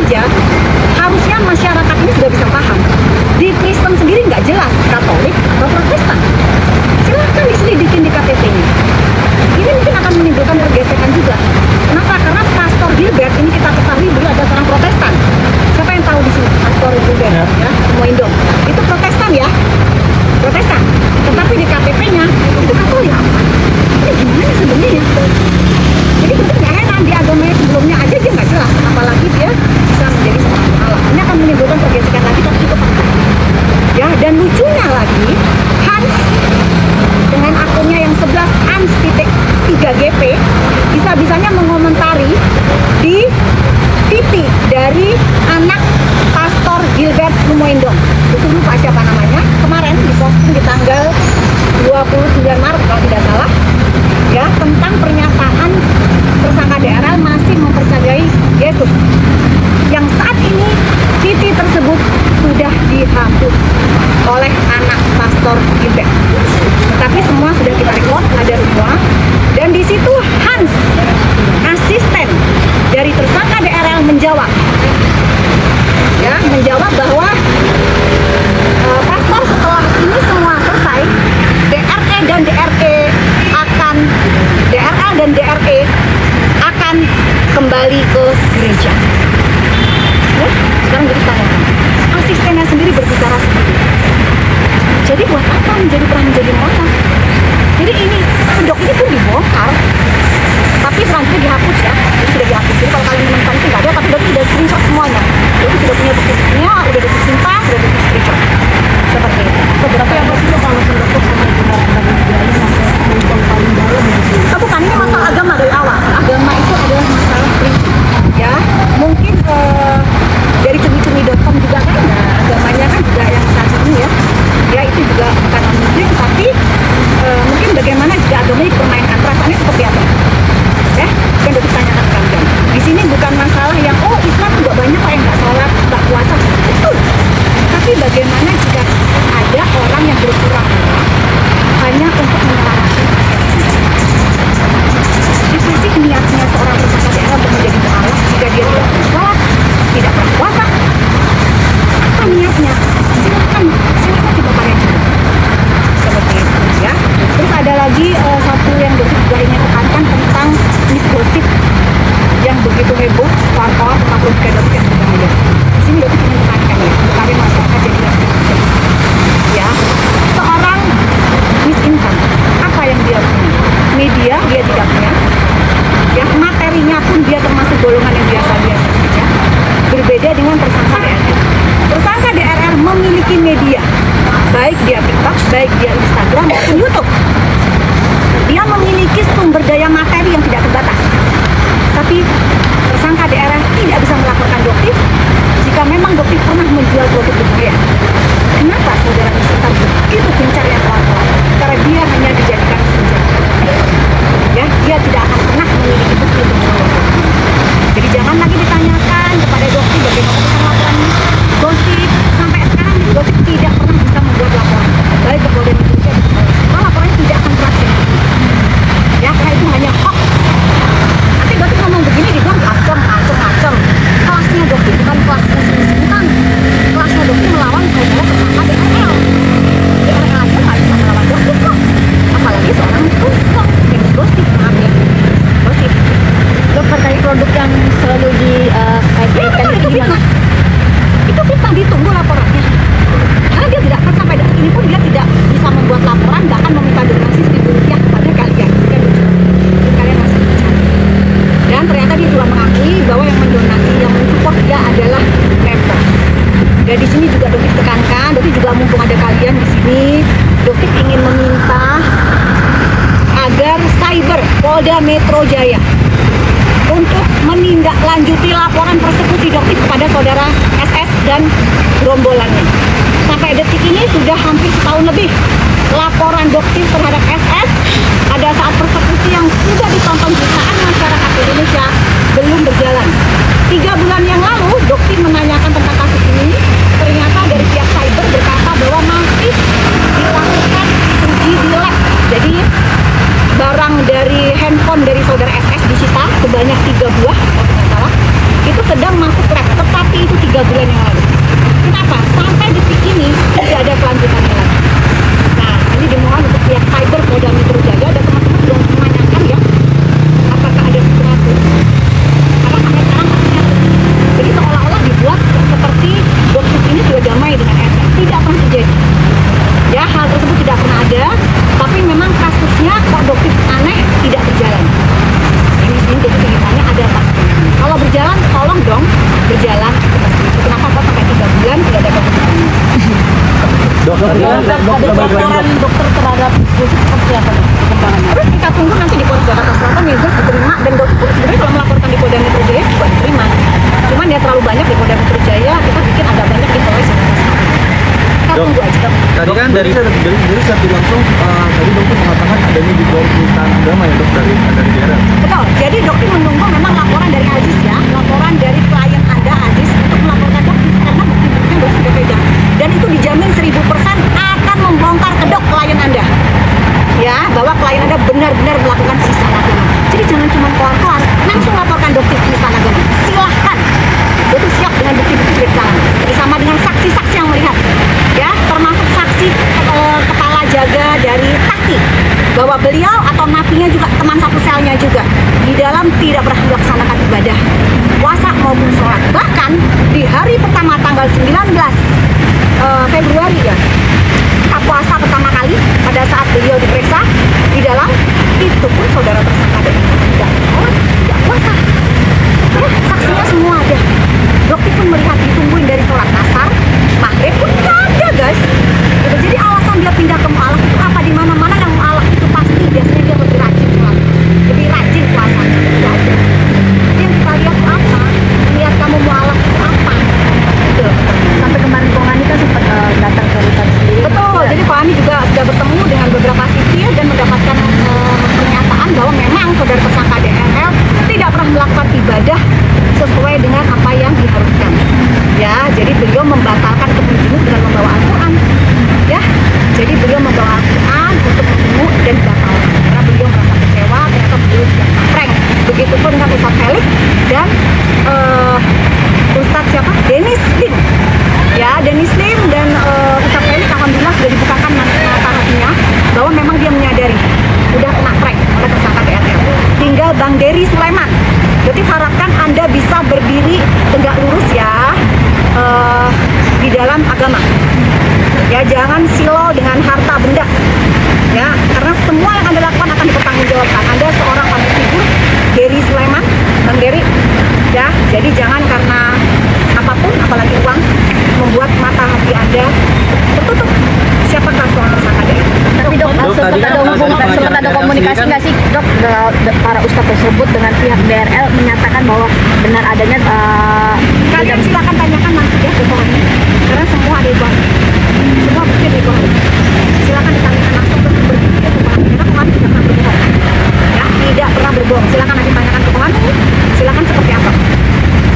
saja harusnya masyarakat ini sudah bisa paham. Di Kristen sendiri nggak jelas Katolik atau Protestan. Silahkan diselidikin di KTP-nya. Ini mungkin akan menimbulkan pergesekan juga. Kenapa? Karena Pastor Gilbert ini kita ketahui beliau adalah seorang Protestan. Siapa yang tahu di sini Pastor Gilbert ya, Moindo? Itu Protestan ya, Protestan. Tetapi di KTP-nya itu Katolik. Ini gimana sebenarnya? Jadi betul nggak heran di agamanya sebelumnya aja dia nggak jelas, apalagi dia bisa menjadi seorang Allah. Ini akan menimbulkan pergesekan lagi, tapi itu penting. Ya, dan lucunya lagi, Hans dengan akunnya yang 11 Hans.3GP bisa-bisanya mengomentari di VT dari anak Pastor Gilbert Lumoindong. Itu lupa siapa namanya. Kemarin diposting di tanggal 29 Maret kalau tidak salah. Ya, tentang pernyataan tersangka DRL masih mempercayai Yesus. Yang saat ini VT tersebut sudah dihapus oleh anak Pastor Gilbert. Tapi semua sudah kita record, ada semua. Dan di situ Hans, asisten dari tersangka DRL menjawab, ya, menjawab bahwa Pastor setelah ini semua selesai, DRL dan DRE akan kembali ke gereja. Ya, sekarang jadi tanyakan, asistennya sendiri berbicara seperti itu. Jadi buat apa pernah menjadi orang? Jadi ini kedok ini pun dibongkar, tapi selanjutnya dihapus ya. Ini sudah dihapus. Jadi kalau kalian menemukan itu nggak ada, tapi Doki sudah screenshot semuanya. Doki sudah punya bukti-buktinya, udah Doki simpan, sudah Doki screenshot. Seperti itu. Berapa yang pasti kalau menurutku sampai benar-benar digali sampai lubang paling dalam gitu. Bukan, ini masalah agama dari awal. Agama itu adalah masalah prinsip. Ya, mungkin dari cumi-cumi.com juga kan, nah, agamanya kan juga yang saat ini ya. Ya itu juga bukan muslim, tapi mungkin bagaimana jika agamanya dipermainkan, perasaannya seperti apa? Ya, kan udah ditanyakan kalian. Di sini bukan masalah yang Islam juga banyak kok yang nggak sholat, nggak puasa, betul. Tapi bagaimana jika ada orang yang berpura-pura hanya untuk menyelamatkan masyarakat? Apa sih niatnya seorang tersangka DRL untuk menjadi mu'alaf jika dia tidak pernah sholat, tidak pernah puasa? Apa niatnya? Silakan coba kalian coba. Seperti itu ya. Terus ada lagi satu yang juga ingin tekankan tentang misgosip yang begitu heboh, wartawan tentang produk yang berbahaya. Di sini Doki ingin tekankan ya, supaya masyarakat jadi lebih cerdas. Ya, seorang misinfant, apa yang dia punya? Media dia tidak punya. Ya, materinya pun dia termasuk golongan yang biasa-biasa saja. Berbeda dengan tersangka DRL. Tersangka DRL memiliki media, baik dia TikTok, baik dia Instagram, maupun YouTube. Dia memiliki sumber daya materi yang tidak terbatas. Tapi tersangka DRL tidak bisa melaporkan Doki jika memang Doki pernah menjual produk berbahaya. Kenapa saudara Misita begitu gencar yang kawan-kawan? Karena dia hanya dijadikan senjata. Ya, dia tidak akan pernah memiliki bukti untuk melaporkan. Jadi jangan lagi ditanyakan kepada Doki bagaimana kita laporan ini. Gosip sampai sekarang Gosip tidak pernah bisa membuat laporan, baik ke Polda Indonesia dan Polres. Karena laporannya tidak akan berhasil. Ya, karena itu hanya hoax. Nanti Doki ngomong begini dibilang macam. Kelasnya Doki bukan kelas musim-musiman. Kelasnya Doki melawan saudara tersangka DRL. DRL aja nggak bisa melawan Doki kok. Apalagi seorang misgosip. Gosip, maaf ya. Gosip. Dok, terkait produk yang selalu dikaitkan itu gimana? Itu fitnah, ditunggu laporannya. Karena dia tidak akan sampai detik ini pun dia tidak bisa membuat laporan, bahkan meminta donasi Rp1.000 kepada kalian. Kalian masih bicara. Dan ternyata dia juga mengakui bahwa yang mendonasi, yang mensupport dia adalah Pemprov. Dan di sini juga Doki tekankan, Doki juga mumpung ada kalian di sini, Doki ingin meminta agar Cyber Polda Metro Jaya untuk menindaklanjuti laporan persekusi Doki kepada saudara SS dan gerombolannya. Sampai detik ini sudah hampir setahun lebih laporan Doki terhadap SS pada saat persekusi yang sudah ditonton jutaan masyarakat Indonesia belum berjalan. 3 bulan yang lalu Doki menanyakan tentang kasus ini, ternyata dari pihak Cyber berkata bahwa masih dilakukan uji di lab. Jadi barang dari handphone dari saudara SS disita sebanyak 3 buah kalau tidak salah, itu sedang masuk lab. 3 bulan yang lalu. Kenapa? Sampai detik ini tidak ada kelanjutannya lagi. Nah, ini dimohon untuk pihak cyber Polda Metro Jaya dan teman-teman belum menanyakan ya, apakah ada sesuatu. Karena sampai sekarang kasusnya terus. Jadi seolah-olah dibuat seperti dokter ini sudah damai dengan RL. Tidak pernah terjadi. Ya, hal tersebut tidak pernah ada. Tapi memang kasusnya kok dokter aneh tidak berjalan. Ini sini jadi pengitannya ada apa? Kalau berjalan, tolong dong berjalan. Kenapa kok sampai 3 bulan tidak ada keputusannya? Laporan dokter terhadap itu seperti apa dok? Perkembangannya? Terus kita tunggu nanti di Polres Jakarta Selatan ya Zul diterima dan dokter pun sebenarnya kalau melaporkan di Polda Metro Jaya juga diterima. Cuman ya terlalu banyak di Polda Metro Jaya, kita bikin agak banyak di Polres Jakarta Selatan. Kita Dok, tunggu aja. Tadi kan dari satu langsung tadi dokter mengatakan adanya di bawah penistaan agama ya dok dari daerah. Betul. Jadi dokter menunggu memang laporan dari Aziz ya, laporan dari klien Anda Aziz untuk melaporkan dokter karena bukti-buktinya dokter sudah pegang. Dan itu dijamin 1000% akan membongkar kedok klien Anda. Ya, bahwa klien Anda benar-benar melakukan penistaan agama. Jadi jangan cuma keluar-keluar, langsung laporkan dokter penistaan agama. Silahkan. Dokter siap dengan bukti-bukti di tangan. Bersama dengan saksi-saksi yang melihat. Ya, termasuk saksi kepala jaga dari Taki. Bahwa beliau atau napinya juga teman satu selnya juga di dalam tidak pernah melaksanakan ibadah puasa maupun sholat. Bahkan di hari pertama tanggal 19 Februari ya, buka puasa pertama kali pada saat beliau diperiksa di dalam, itu pun saudara tersangka tidak sholat, tidak puasa. Ya, saksinya semua ada. Dokter pun melihat ditungguin dari sholat asar, maghrib pun tidak ada guys. Gitu. Jadi alasan dia pindah ke mu'alaf itu apa? Di mana-mana yang mu'alaf itu pasti biasanya dia lebih rajin sholat, lebih rajin puasanya. Itu aja. Jadi yang kita lihat itu apa? Lihat kamu mu'alaf itu apa? Gitu. Sampai kemarin Kongani kan sempat datang ke Rutan sendiri. Betul, Ya. jadi kami juga sudah bertemu dengan beberapa sipir dan mendapatkan pernyataan bahwa memang saudara tersangka DRL tidak pernah melakukan ibadah sesuai dengan apa yang diharuskan. Ya, jadi beliau membatalkan untuk menjenguk dengan membawa Al-Quran. Ya, jadi beliau membawa Al-Quran untuk menjenguk dan dibatalkan karena beliau merasa kecewa ternyata beliau sudah prank. Begitupun dengan Ustadz Felix dan Ustadz siapa? Dennis Lim. Ya, Dennis Lim dan Ustadz Felix alhamdulillah sudah dibukakan mata hatinya bahwa memang dia menyadari udah kena prank oleh tersangka DRL. Tinggal Bang Dery Sulaiman. Jadi harapkan Anda bisa berdiri tegak lurus ya di dalam agama. Ya, jangan silau dengan harta benda. Ya, karena semua yang Anda lakukan akan dipertanggungjawabkan. Anda seorang public figure, Dery Sulaiman, Bang Dery. Ya, jadi jangan karena apapun, apalagi uang, membuat mata hati Anda tertutup. Siapakah seorang tersangka DRL? Tapi dok, sempat ada komunikasi nggak sih dok para ustadz tersebut dengan pihak DRL menyatakan bahwa benar adanya Kalian silakan tanyakan langsung ya ke Kohani, karena semua ada di Kohani, semua bukti ada di Kohani. Silakan ditanyakan langsung ke sumber bukti ke Kohani, karena Kohani tidak pernah berbohong. Ya, tidak pernah berbohong. Silakan nanti tanyakan ke Kohani. Silakan seperti apa.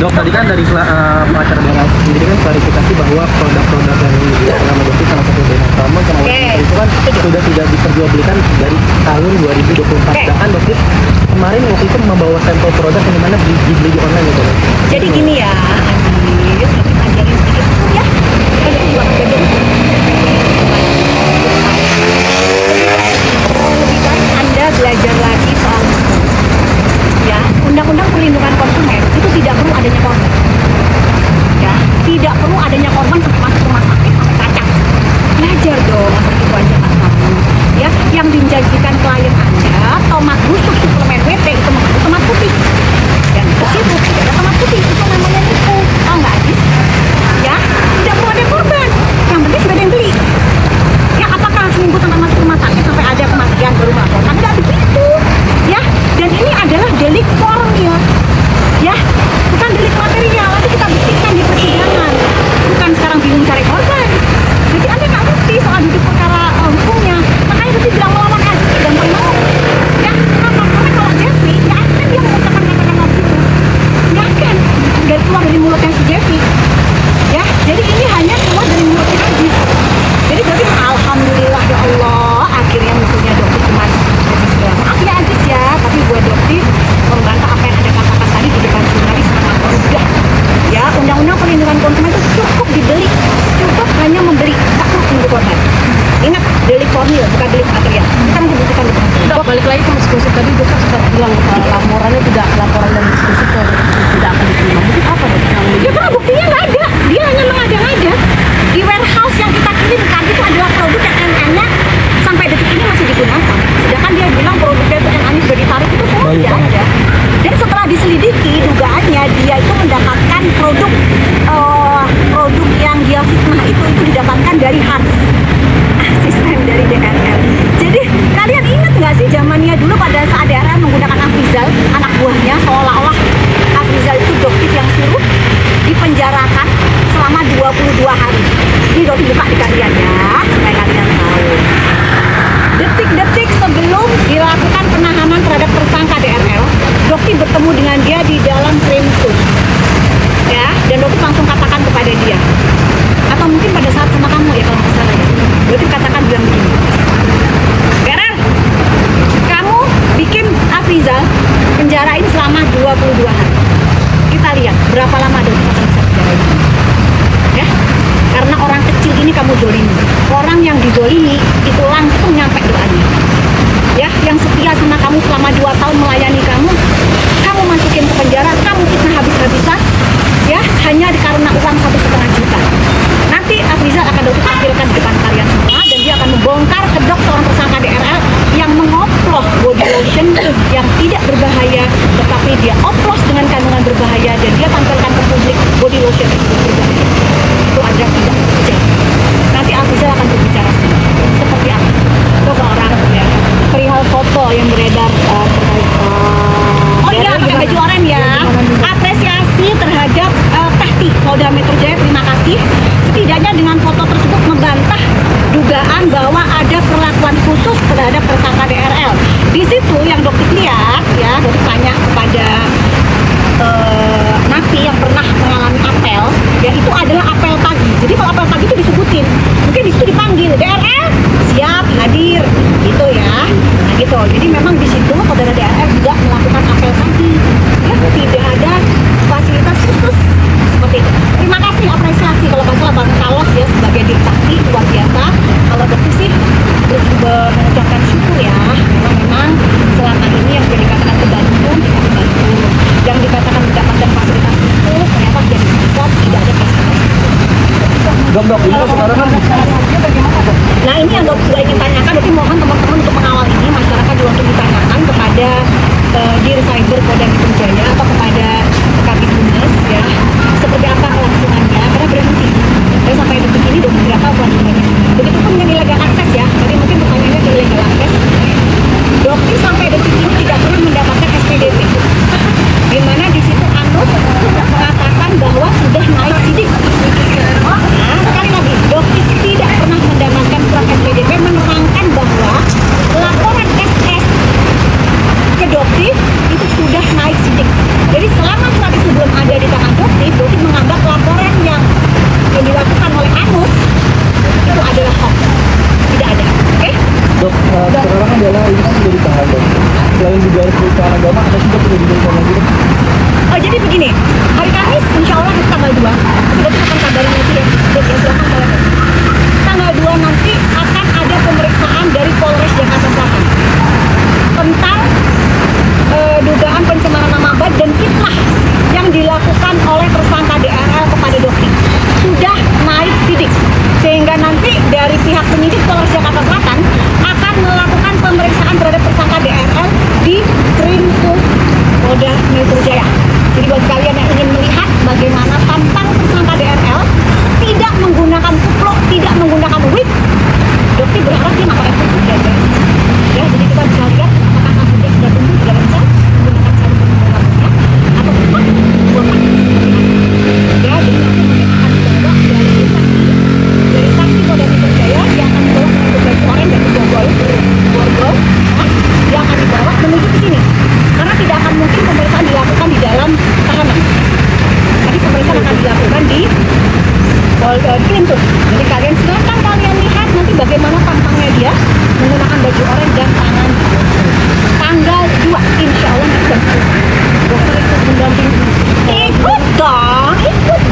Dok, tadi kan dari pengacara Bang sendiri kan klarifikasi bahwa produk-produk yang dijual dokter salah satu brand utama sama itu kan sudah tidak diperjualbelikan dari tahun 2024. Sedangkan dokter kemarin waktu itu membawa sampel produk yang dimana dibeli di online gitu. Jadi gini ya, Aziz, kita ajarin sedikit dulu ya. Kita jadi juga ajarin. Lebih baik Anda belajar lagi soal hukum. Ya, undang-undang perlindungan konsumen itu tidak perlu adanya korban. Ya, tidak perlu adanya korban sampai masuk rumah sakit sampai cacat. Belajar dong, masa itu aja nggak tahu. Ya, yang dijanjikan klien Anda tomat busuk suplemen WT itu mengandung tomat putih. Dan di situ tidak ada tomat putih, itu namanya nipu. Tahu nggak Aziz? Ya, tidak perlu ada korban. Yang penting sudah ada yang beli. Ya, apakah seminggu sampai masuk rumah sakit sampai ada kematian baru melaporkan? Tidak begitu. Ya, dan ini adalah delik formil. Ya, bukan delik material. Nanti kita buktikan di persidangan. Bukan sekarang bingung cari korban. Jadi Anda nggak ngerti soal duduk perkara hukumnya. Makanya tadi bilang melawan Aziz gampang banget. Ya, kenapa? Karena kalau Jeffrey, ya kan dia mengucapkan kata-kata gitu. Nggak kan dari keluar dari mulutnya si Jeffrey. Ya, jadi ini hanya keluar dari mulutnya Aziz. Jadi berarti alhamdulillah ya Allah, akhirnya musuhnya dokter cuma Aziz doang. Maaf ya Aziz ya, tapi buat dokter membantah apa yang Anda katakan tadi di depan jurnalis sangat mudah. Ya, undang-undang perlindungan konsumen itu cukup dibeli, cukup hanya membeli, tak perlu menunggu korban. Ingat, delik formil bukan delik material. Kita membutuhkan itu. Dok, balik lagi ke diskusi tadi, Dokter sempat bilang laporan dan diskusi tidak akan diterima. Mungkin apa dok? Ya karena buktinya nggak ada, dia hanya mengada-ngada. Di warehouse yang kita kirimkan itu adalah produk yang NN-nya sampai detik ini masih digunakan. Sedangkan dia bilang produknya itu NN sudah ditarik, itu semua tidak ada. Dan setelah diselidiki, dugaannya dia itu mendapatkan produk yang dia fitnah itu didapatkan dari Hans, asisten dari DRL. Jadi kalian ingat nggak sih zamannya dulu pada saat DRL menggunakan Afrizal, anak buahnya, seolah-olah Afrizal itu dokter yang suruh dipenjarakan selama 22 hari. Ini dokter buka di kalian ya, supaya kalian tahu. Detik-detik sebelum dilakukan penahanan terhadap tersangka DRL, dokter bertemu dengan dia di dalam krimsus. Ya, dan dokter langsung katakan kepada dia, atau mungkin pada saat sama kamu ya kalau nggak salah ya, dokter katakan bilang begini, DRL, kamu bikin Afrizal penjarain selama 22 hari. Kita lihat berapa lama dokter akan bisa penjarain. Ya, karena orang kecil ini kamu dolimi. Orang yang didolimi itu langsung nyampe doanya. Ya, yang setia sama kamu selama 2 tahun melayani kamu masukin ke penjara, kamu fitnah habis-habisan, ya, hanya karena uang 1,5 juta. Nanti Afrizal akan dokter tampilkan di depan kalian semua, dan dia akan membongkar kedok seorang tersangka DRL yang mengoplos body lotion yang tidak berbahaya, tetapi dia oplos dengan kandungan berbahaya, dan dia tampilkan ke publik body lotion itu berbahaya. Itu ada tidak kecil. Nanti Afrizal akan berbicara seperti apa. Itu seorang ya, perihal foto yang beredar terkait oh iya, pakai baju oranye ya. Apresiasi terhadap Tahti Polda Metro Jaya, terima kasih. Setidaknya dengan foto tersebut membantah dugaan bahwa ada perlakuan khusus terhadap tersangka DRL. Di situ yang dokter lihat ya, dokter tanya kepada napi yang pernah mengalami apel, ya itu adalah apel pagi. Jadi kalau apel pagi itu disebutin, mungkin di situ dipanggil DRL siap hadir, gitu ya. Nah gitu. Jadi memang di situ saudara DRL juga melakukan apel pagi. Ya tidak ada fasilitas khusus seperti itu. Terima kasih, apresiasi kalau nggak salah Bang Carlos ya sebagai Dirtakti, luar biasa. Kalau dokter sih terus juga mengucapkan syukur ya, karena memang selama ini yang sudah dikatakan kebantu, yang dikatakan mendapatkan fasilitas khusus ternyata jadi tidak ada fasilitas. Dok, ini sekarang kan Nah ini yang dokter juga ingin tanyakan, dokter mohon teman-teman untuk mengawal ini, masyarakat juga untuk ditanyakan kepada Dir Cyber Polda Metro Jaya atau kepada Kabid Humas ya, seperti apa kelangsungannya, karena berhenti. Saya sampai detik ini dokter berapa kelangsungannya. Begitupun dengan illegal akses ya, tadi mungkin pertanyaannya ke illegal akses. Dokter sampai detik ini tidak pernah mendapatkan SPDP, di mana di situ Anus mengatakan bahwa sudah naik sidik. Nah, sekali lagi, dokter tidak pernah mendapatkan surat SPDP menerangkan bahwa laporan SS ke dokter itu sudah naik sidik. Jadi selama surat itu belum ada di tangan dokter menganggap laporan yang dilakukan oleh Anus itu adalah hoax, tidak ada. Oke? dok, sekarang adalah ini kan sudah ditahan dok. Selain dugaan penistaan agama, ada juga perlu diberikan lagi dok. Oh jadi begini, hari Kamis insya Allah itu tanggal 2. Kita akan kabarin nanti ya. Dok ya silahkan kalau tanggal 2 nanti akan ada pemeriksaan dari Polres Jakarta Selatan tentang dugaan pencemaran nama baik dan fitnah yang dilakukan oleh tersangka DRL kepada dokter. Sudah naik sidik, sehingga nanti dari pihak penyidik Polres Jakarta Selatan akan melakukan pemeriksaan terhadap tersangka DRL di Krimsus Polda Metro Jaya. Jadi buat kalian yang ingin melihat bagaimana tampang tersangka DRL tidak menggunakan kupluk, tidak menggunakan wig, dokter berharap dia pakai kupluk ya guys. Ya, jadi kita bisa lihat apakah rambutnya sudah tumbuh, sudah besar, menggunakan sarung penumbuh rambutnya, atau kupluk, botak. Ya, jadi nanti akan dibawa dari saksi Polda Metro Jaya, dia akan dibawa menuju baju oranye dan borgol, dia akan dibawa menuju ke sini. Karena tidak akan mungkin pemeriksaan dilakukan di dalam tahanan. Tapi pemeriksaan akan dilakukan di Krimsus. Jadi kalian silakan kalian lihat nanti bagaimana tampangnya dia menggunakan baju oranye dan tangan. Tanggal 2 insya Allah nanti dokter ikut mendampingi. Ikut dong, ikut